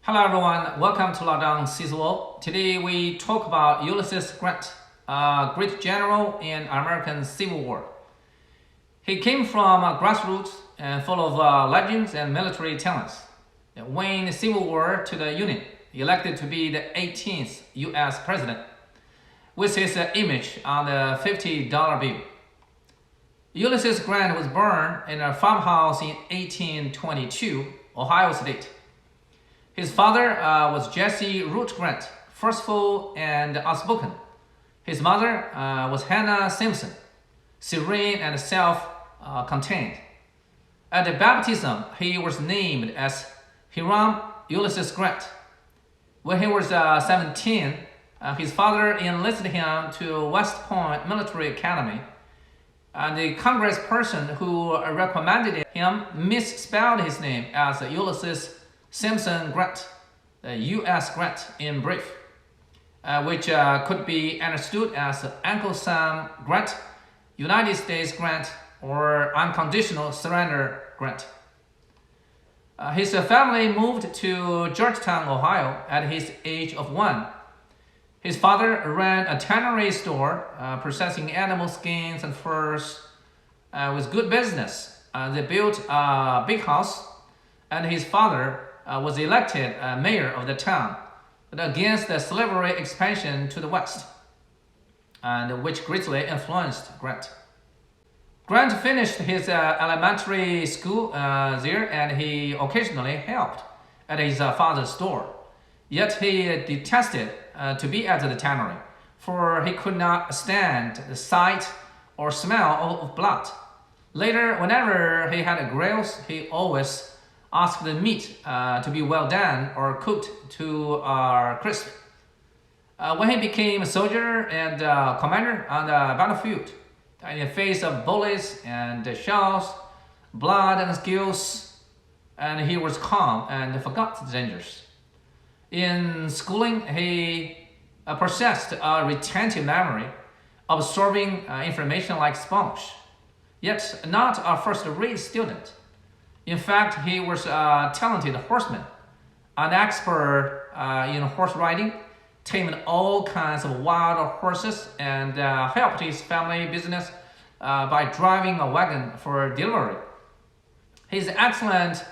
Hello everyone, welcome to Lockdown Season. Today we talk about Ulysses Grant, a great general in American Civil War. He came from grassroots and full of legends and military talents. Won the Civil War to the Union, elected to be the 18th U.S. president, with his image on the $50 bill. Ulysses Grant was born in a farmhouse in 1822, Ohio State. His father was Jesse Root Grant, forceful and outspoken. His mother was Hannah Simpson, serene and self-contained. At the baptism, he was named as Hiram Ulysses Grant. When he was 17, his father enlisted him to West Point Military Academy. The congressperson who recommended him misspelled his name as Ulysses Simpson Grant, U.S. Grant in brief, which could be understood as Uncle Sam Grant, United States Grant, or Unconditional Surrender Grant. His family moved to Georgetown, Ohio at his age of 1. His father ran a tannery store processing animal skins and furs with good business. They built a big house, and his father was elected mayor of the town, but against the slavery expansion to the west, and which greatly influenced Grant. Grant finished his elementary school there, and he occasionally helped at his father's store. Yet he detested to be at the tannery, for he could not stand the sight or smell of blood. Later, whenever he had grills, he always asked the meat to be well done or cooked to crisp. When he became a soldier and commander on the battlefield, in the face of bullets and shells, blood and skills, and he was calm and forgot the dangers. In schooling, he possessed a retentive memory, absorbing information like sponge, yet not a first-rate student. In fact, he was a talented horseman, an expert in horse riding, tamed all kinds of wild horses, and helped his family business by driving a wagon for delivery. His excellent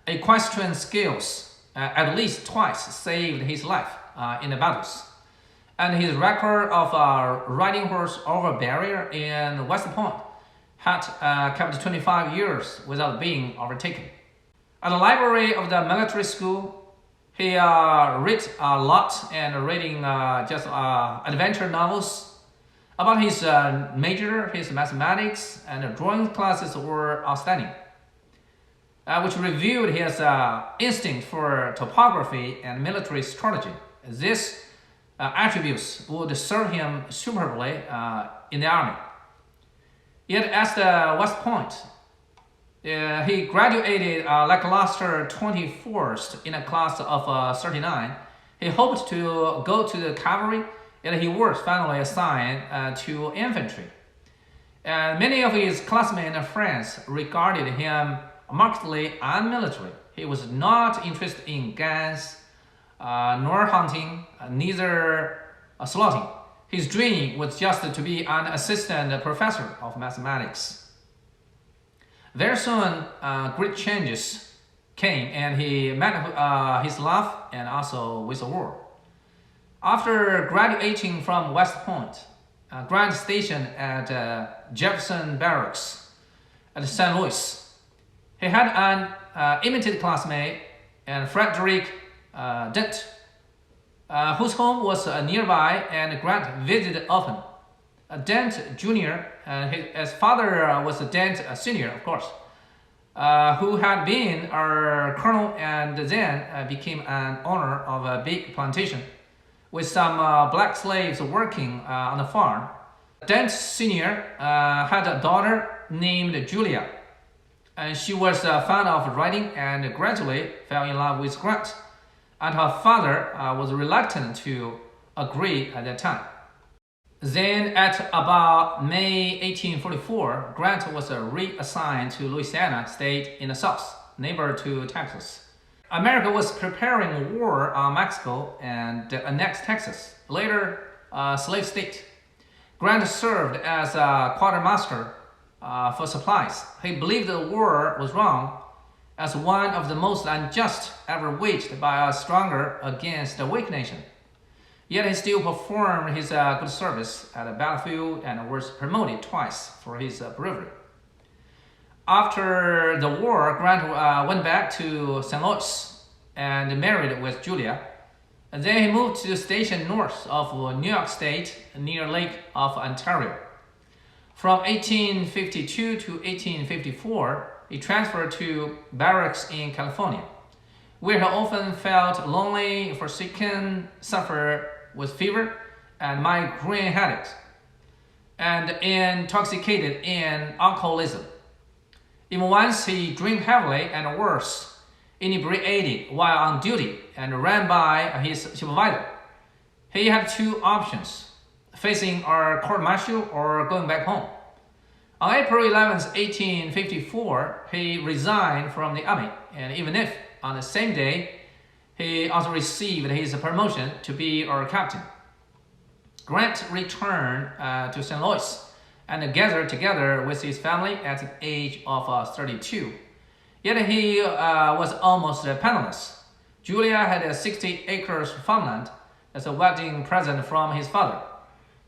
equestrian skills at least twice saved his life in the battles, and his record of riding horse over a barrier in West Point had kept 25 years without being overtaken. At the library of the military school, he read a lot and reading just adventure novels. About his major, his mathematics and drawing classes were outstanding, which revealed his instinct for topography and military strategy. These attributes would serve him superbly in the army. Yet at the West Point, he graduated lackluster 24th in a class of 39. He hoped to go to the cavalry, yet he was finally assigned to infantry. Many of his classmates and friends regarded him markedly unmilitary. He was not interested in guns, nor hunting, neither slaughting. His dream was just to be an assistant professor of mathematics. Very soon, great changes came, and he met his love and also with the war. After graduating from West Point, Grant stationed at Jefferson Barracks at St. Louis. He had an imitated classmate, and Frederick Dent, whose home was nearby, and Grant visited often. Dent Jr., his father was Dent Sr., of course, who had been a colonel and then became an owner of a big plantation with some black slaves working on the farm. Dent Sr. had a daughter named Julia, and she was fond of riding and gradually fell in love with Grant. And her father was reluctant to agree at that time. Then at about May 1844, Grant was reassigned to Louisiana State in the south, neighbor to Texas. America was preparing war on Mexico and annexed Texas, later a slave state. Grant served as a quartermaster for supplies. He believed the war was wrong, as one of the most unjust ever waged by a stronger against a weak nation. Yet he still performed his good service at the battlefield and was promoted twice for his bravery. After the war, Grant went back to St. Louis and married with Julia. And then he moved to a station north of New York State near Lake of Ontario. From 1852 to 1854, he transferred to barracks in California, where he often felt lonely, forsaken, suffered with fever and migraine headaches, and intoxicated in alcoholism. Even once he drank heavily and worse, inebriated while on duty and ran by his supervisor. He had two options: facing a court-martial or going back home. On April 11, 1854, he resigned from the army, and even if on the same day he also received his promotion to be a captain. Grant returned to St. Louis and gathered together with his family at the age of 32. Yet he was almost penniless. Julia had 60 acres of farmland as a wedding present from his father.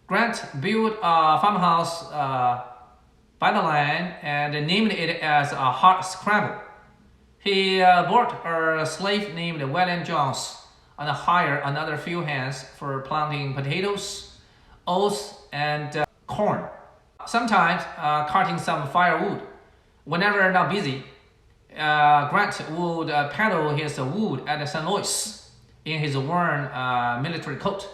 Grant built a farmhouse by the land and named it as a hot scrabble. He bought a slave named William Jones and hired another few hands for planting potatoes, oats, and corn. Sometimes cutting some firewood. Whenever not busy, Grant would peddle his wood at St. Louis in his worn military coat,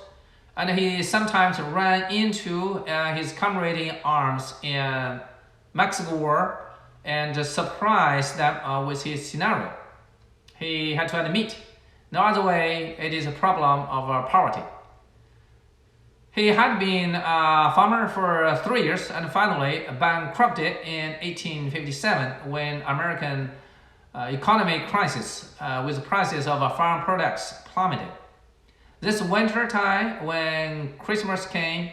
and he sometimes ran into his comrade in arms in Mexico War and surprised them with his scenario. He had to admit, no other way, it is a problem of poverty. He had been a farmer for 3 years and finally bankrupted in 1857 when American economic crisis with prices of farm products plummeted. This winter time, when Christmas came,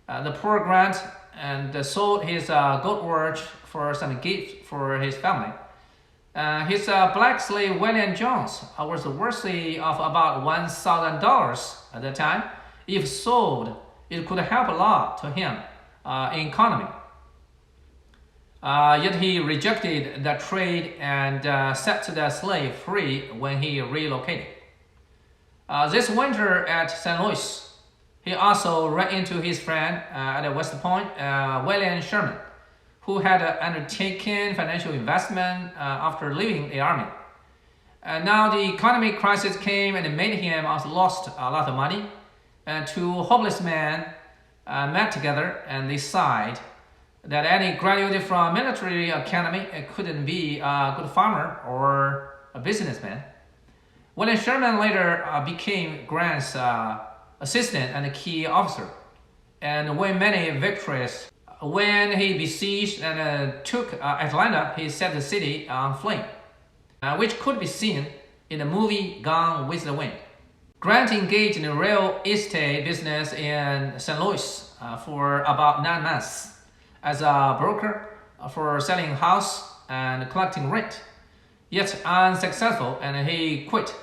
the poor Grant and sold his goat watch for some gift for his family. His black slave William Jones was worthy of about $1,000 at the time. If sold, it could help a lot to him in economy. Yet he rejected the trade and set the slave free when he relocated. This winter at St. Louis, he also ran into his friend at West Point, William Sherman, who had undertaken financial investment after leaving the army. Now the economic crisis came and made him also lost a lot of money. And two hopeless men met together and decided that any graduate from military academy couldn't be a good farmer or a businessman. William Sherman later became Grant's assistant and key officer, and won many victories. When he besieged and took Atlanta, he set the city on flame, which could be seen in the movie Gone with the Wind. Grant engaged in the real estate business in St. Louis for about 9 months as a broker for selling house and collecting rent, yet unsuccessful, and he quit.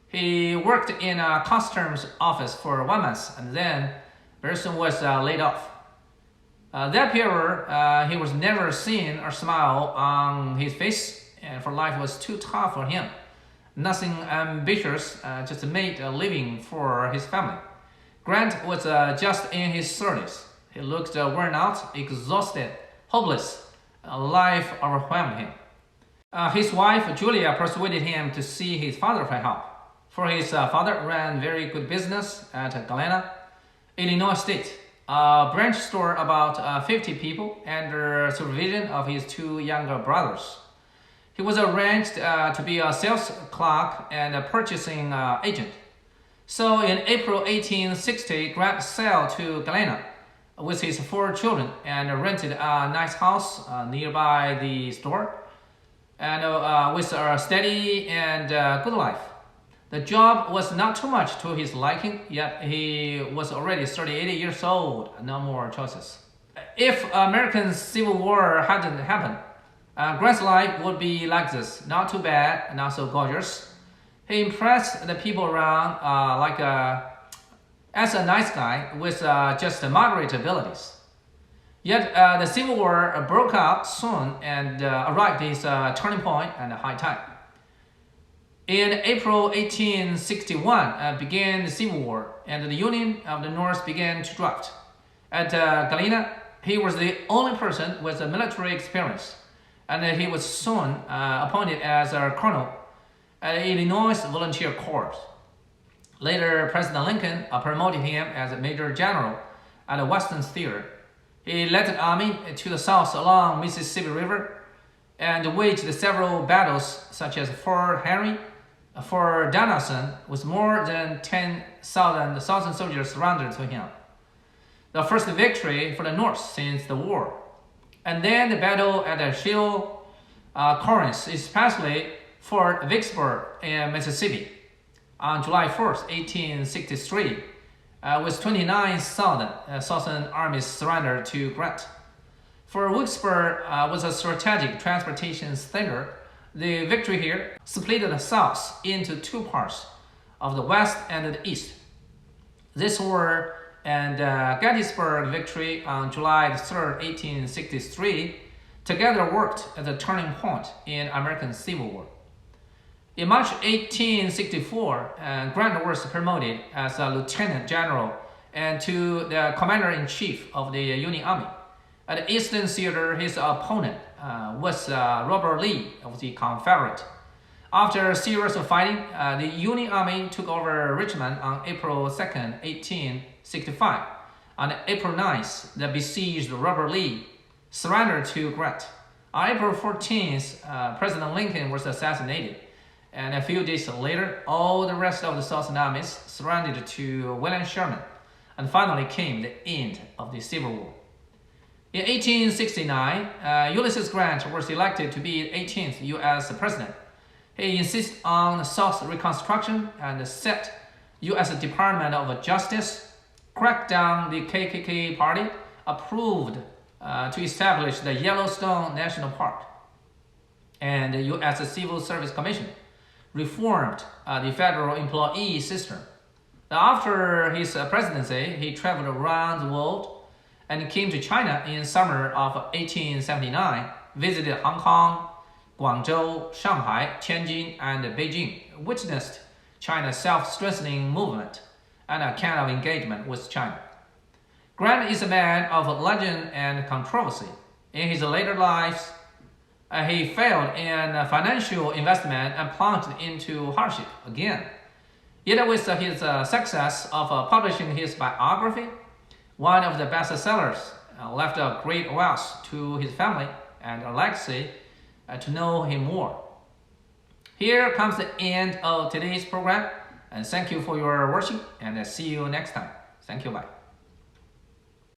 He worked in a customs office for 1 month and then very soon was laid off. That period, he was never seen or smile on his face, and for life was too tough for him. Nothing ambitious, just made a living for his family. Grant was just in his 30s. He looked worn out, exhausted, hopeless. Life overwhelmed him. His wife, Julia, persuaded him to see his father for help. For his father ran very good business at Galena, Illinois State, a branch store about 50 people under supervision of his 2 younger brothers. He was arranged to be a sales clerk and a purchasing agent. So in April 1860, Grant sailed to Galena with his 4 children and rented a nice house nearby the store. and with a steady and good life. The job was not too much to his liking, yet he was already 38 years old, no more choices. If American Civil War hadn't happened, Grant's life would be like this, not too bad, not so gorgeous. He impressed the people around as a nice guy with just moderate abilities. Yet the Civil War broke out soon and arrived at its turning point and high tide. In April 1861 began the Civil War, and the Union of the North began to draft. At Galena, he was the only person with military experience, and he was soon appointed as a colonel at the Illinois Volunteer Corps. Later, President Lincoln promoted him as a major general at the Western Theater. He led the army to the south along Mississippi River and waged several battles such as Fort Henry, Fort Donelson, with more than 10,000 soldiers surrendered to him. The first victory for the North since the war. And then the battle at the Shiloh, Corinth, especially Fort Vicksburg in Mississippi on July 1st, 1863, with 29,000 Southern armies surrendered to Grant. For Vicksburg was a strategic transportation center. The victory here split the South into two parts, of the West and the East. This war and Gettysburg victory on July 3rd, 1863, together worked as a turning point in American Civil War. In March 1864, Grant was promoted as a lieutenant general and to the commander-in-chief of the Union Army. At the Eastern Theater, his opponent was Robert Lee of the Confederate. After a series of fighting, the Union Army took over Richmond on April 2nd, 1865. On April 9th, the besieged Robert Lee surrendered to Grant. On April 14th, President Lincoln was assassinated, and a few days later, all the rest of the Southern armies surrendered to William Sherman, and finally came the end of the Civil War. In 1869, Ulysses Grant was elected to be the 18th U.S. President. He insisted on South Reconstruction and set U.S. Department of Justice, cracked down the KKK party, approved to establish the Yellowstone National Park, and the U.S. Civil Service Commission, reformed the federal employee system. After his presidency, he traveled around the world and came to China in summer of 1879, visited Hong Kong, Guangzhou, Shanghai, Tianjin, and Beijing, witnessed China's self-strengthening movement and a kind of engagement with China. Grant is a man of legend and controversy. In his later life, he failed in financial investment and plunged into hardship again. Yet with his success of publishing his biography, one of the bestsellers, left a great wealth to his family and a legacy to know him more. Here comes the end of today's program, and thank you for your watching, and see you next time. Thank you, bye.